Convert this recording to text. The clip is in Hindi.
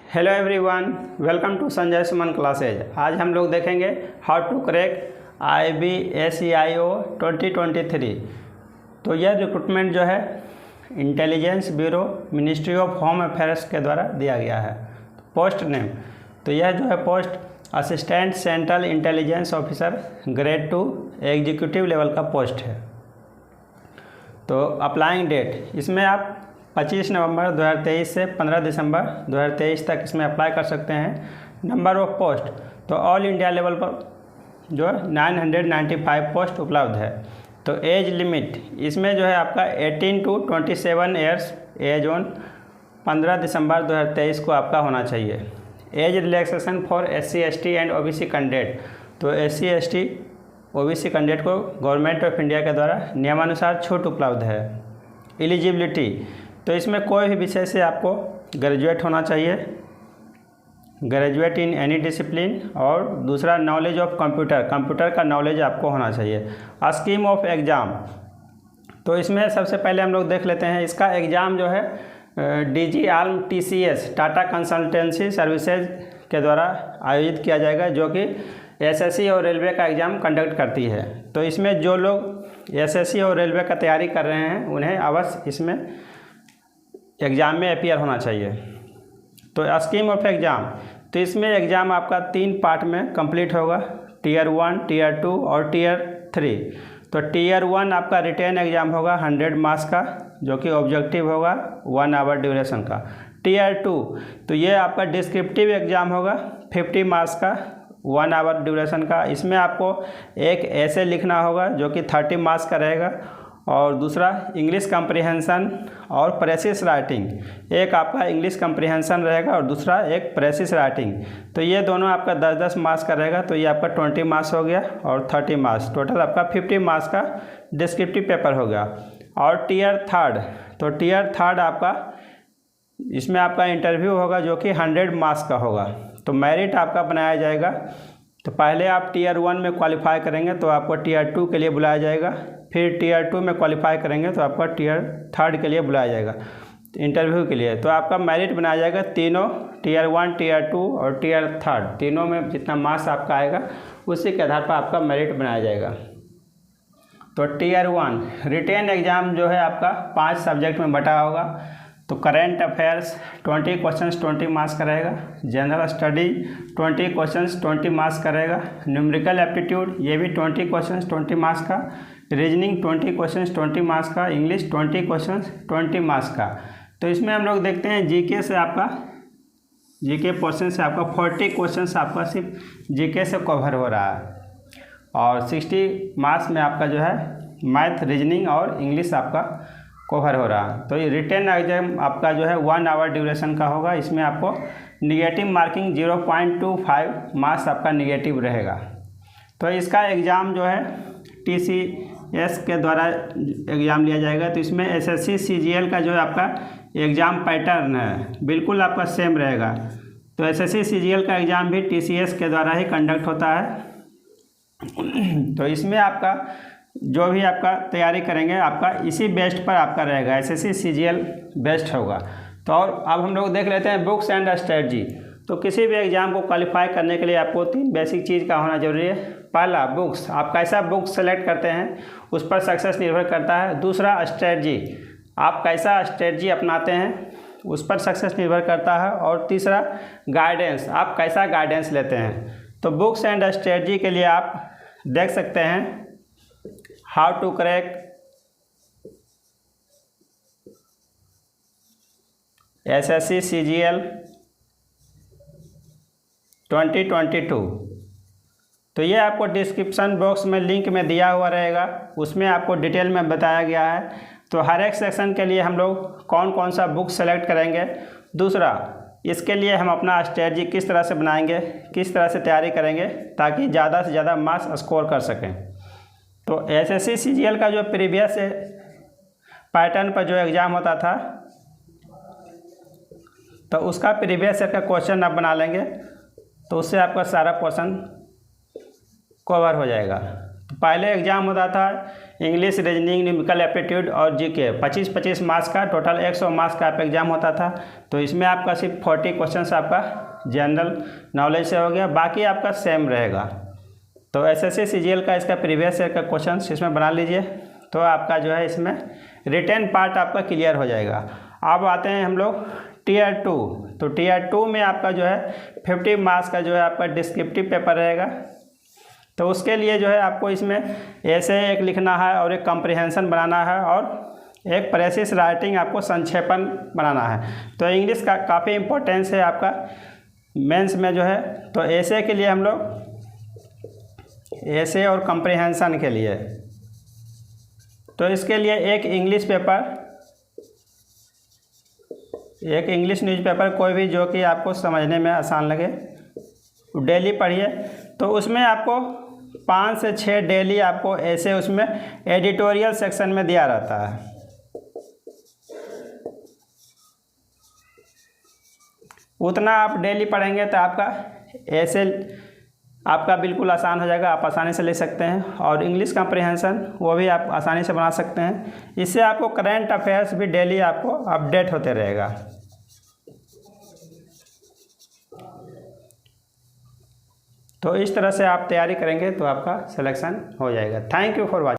Hello everyone, welcome to Sanjay Suman classes. आज हम लोग देखेंगे हाउ टू क्रैक IBSEIO 2023। तो यह रिक्रूटमेंट जो है intelligence bureau ministry of home affairs के द्वारा दिया गया है। पोस्ट नेम, तो यह जो है post assistant central intelligence officer grade 2 executive level का पोस्ट है। तो अप्लाइंग डेट, इसमें आप 25 नवंबर 2023 से 15 दिसंबर 2023 तक इसमें अप्लाई कर सकते हैं। नंबर ऑफ पोस्ट, तो ऑल इंडिया लेवल पर जो 995 पोस्ट उपलब्ध है। तो एज लिमिट, इसमें जो है आपका 18 टू 27 ईयर्स एज ऑन 15 दिसंबर 2023 को आपका होना चाहिए। Age relaxation for SC ST and OBC candidate, तो SC ST OBC कैंडिडेट को गवर्नमेंट ऑफ इंडिया के द्वारा नियमानुसार छूट उपलब्ध है। एलिजिबिलिटी, तो इसमें कोई भी विषय से आपको ग्रेजुएट होना चाहिए, ग्रेजुएट इन एनी डिसिप्लिन, और दूसरा नॉलेज ऑफ कंप्यूटर का नॉलेज आपको होना चाहिए। स्कीम ऑफ एग्ज़ाम, तो इसमें सबसे पहले हम लोग देख लेते हैं इसका एग्ज़ाम जो है DG alum TCS Tata consultancy services के द्वारा आयोजित किया जाएगा, जो कि SSC और रेलवे का एग्ज़ाम कंडक्ट करती है। तो इसमें जो लोग SSC और रेलवे का तैयारी कर रहे हैं उन्हें अवश्य इसमें एग्ज़ाम में अपीयर होना चाहिए। तो स्कीम ऑफ एग्ज़ाम, तो इसमें एग्ज़ाम आपका 3 पार्ट में कंप्लीट होगा, Tier 1, Tier 2 और Tier 3। तो Tier 1 आपका रिटेन एग्ज़ाम होगा 100 मार्क्स का, जो कि ऑब्जेक्टिव होगा 1 आवर ड्यूरेशन का। Tier 2, तो ये आपका डिस्क्रिप्टिव एग्ज़ाम होगा 50 मार्क्स का, 1 आवर ड्यूरेशन का। इसमें आपको एक ऐसे लिखना होगा जो कि 30 मार्क्स का रहेगा, और दूसरा इंग्लिश कम्प्रीहेंसन और प्रेसिस राइटिंग, एक आपका इंग्लिश कम्प्रीहेंसन रहेगा और दूसरा एक प्रेसिस राइटिंग। तो ये दोनों आपका 10-10 मार्क्स का रहेगा, तो ये आपका 20 मार्क्स हो गया और 30 मार्क्स, टोटल आपका 50 मार्क्स का डिस्क्रिप्टिव पेपर हो गया। और Tier 3, तो Tier 3 आपका, इसमें आपका इंटरव्यू होगा जो कि 100 मार्क्स का होगा। तो मेरिट आपका बनाया जाएगा। तो पहले आप Tier 1 में क्वालिफाई करेंगे तो आपको Tier 2 के लिए बुलाया जाएगा, फिर Tier 2 में क्वालिफाई करेंगे तो आपका Tier 3 के लिए बुलाया जाएगा इंटरव्यू के लिए। तो आपका मेरिट बनाया जाएगा तीनों, Tier 1, Tier 2 और Tier 3, तीनों में जितना मार्क्स आपका आएगा उसी के आधार पर आपका मेरिट बनाया जाएगा। तो Tier 1 रिटेन एग्ज़ाम जो है आपका 5 सब्जेक्ट में बटा होगा। तो करेंट अफेयर्स 20 क्वेश्चंस 20 मार्क्स का रहेगा, जनरल स्टडी 20 क्वेश्चंस 20 मार्क्स का रहेगा, न्यूमेरिकल एप्टीट्यूड ये भी 20 क्वेश्चंस 20 मार्क्स का, रीजनिंग 20 क्वेश्चंस 20 मार्क्स का, इंग्लिश 20 क्वेश्चंस 20 मार्क्स का। तो इसमें हम लोग देखते हैं जीके से आपका, जीके पोर्शन से आपका 40 क्वेश्चंस आपका सिर्फ जीके से कवर हो रहा है, और 60 मार्क्स में आपका जो है मैथ, रीजनिंग और इंग्लिश आपका कवर हो रहा है। तो ये रिटेन एग्जाम आपका जो है 1 आवर ड्यूरेशन का होगा। इसमें आपको निगेटिव मार्किंग 0.25 मार्क्स आपका निगेटिव रहेगा। तो इसका एग्ज़ाम जो है TCS के द्वारा एग्ज़ाम लिया जाएगा। तो इसमें SSC CGL का जो है आपका एग्ज़ाम पैटर्न है बिल्कुल आपका सेम रहेगा। तो SSC CGL का एग्ज़ाम भी TCS के द्वारा ही कंडक्ट होता है। तो इसमें आपका जो भी आपका तैयारी करेंगे आपका इसी बेस्ट पर आपका रहेगा, SSC CGL बेस्ट होगा। तो और अब हम लोग देख लेते हैं बुक्स एंड स्ट्रेटजी। तो किसी भी एग्ज़ाम को क्वालिफाई करने के लिए आपको 3 बेसिक चीज़ का होना जरूरी है। पहला, बुक्स, आप कैसा बुक्स सेलेक्ट करते हैं उस पर सक्सेस निर्भर करता है। दूसरा, स्ट्रेटजी, आप कैसा स्ट्रेटजी अपनाते हैं उस पर सक्सेस निर्भर करता है। और तीसरा, गाइडेंस, आप कैसा गाइडेंस लेते हैं। तो बुक्स एंड स्ट्रेटजी के लिए आप देख सकते हैं how to crack SSC CGL 2022। तो ये आपको डिस्क्रिप्शन बॉक्स में लिंक में दिया हुआ रहेगा, उसमें आपको डिटेल में बताया गया है। तो हर एक सेक्शन के लिए हम लोग कौन कौन सा बुक सेलेक्ट करेंगे। दूसरा, इसके लिए हम अपना स्ट्रेटजी किस तरह से बनाएंगे, किस तरह से तैयारी करेंगे ताकि ज़्यादा से ज़्यादा मार्क्स स्कोर कर सकें। तो SSC CGL का जो प्रीवियस पैटर्न पर जो एग्ज़ाम होता था तो उसका प्रीवियस का क्वेश्चन आप बना लेंगे तो उससे आपका सारा पोर्शन कवर हो जाएगा। तो पहले एग्ज़ाम होता था इंग्लिश, रीजनिंग, न्यूमेरिकल एप्टीट्यूड और जीके, 25-25 मार्क्स का टोटल 100 मार्क्स का आप एग्ज़ाम होता था। तो इसमें आपका सिर्फ 40 क्वेश्चन आपका जनरल नॉलेज से हो गया, बाकी आपका सेम रहेगा। तो एसएससी सीजीएल का इसका प्रीवियस ईयर का क्वेश्चन इसमें बना लीजिए, तो आपका जो है इसमें रिटेन पार्ट आपका क्लियर हो जाएगा। अब आते हैं हम लोग टीयर 2। तो टीयर 2 में आपका जो है 50 मार्क्स का जो है आपका डिस्क्रिप्टिव पेपर रहेगा। तो उसके लिए जो है आपको इसमें ऐसे एक लिखना है और एक कॉम्प्रिहेंशन बनाना है और एक प्रेसिस राइटिंग आपको संक्षेपण बनाना है। तो इंग्लिश का काफ़ी इम्पोर्टेंस है आपका मेंस में जो है। तो ऐसे के लिए हम लोग ऐसे और कॉम्प्रिहेंशन के लिए, तो इसके लिए एक इंग्लिश पेपर, एक इंग्लिश न्यूज़पेपर कोई भी जो कि आपको समझने में आसान लगे, डेली पढ़िए। तो उसमें आपको 5 से 6 डेली आपको ऐसे उसमें एडिटोरियल सेक्शन में दिया रहता है। उतना आप डेली पढ़ेंगे तो आपका ऐसे आपका बिल्कुल आसान हो जाएगा, आप आसानी से ले सकते हैं। और इंग्लिश कॉम्प्रिहेंशन वो भी आप आसानी से बना सकते हैं। इससे आपको करंट अफेयर्स भी डेली आपको अपडेट होते रहेगा। तो इस तरह से आप तैयारी करेंगे तो आपका सिलेक्शन हो जाएगा। Thank you for watching.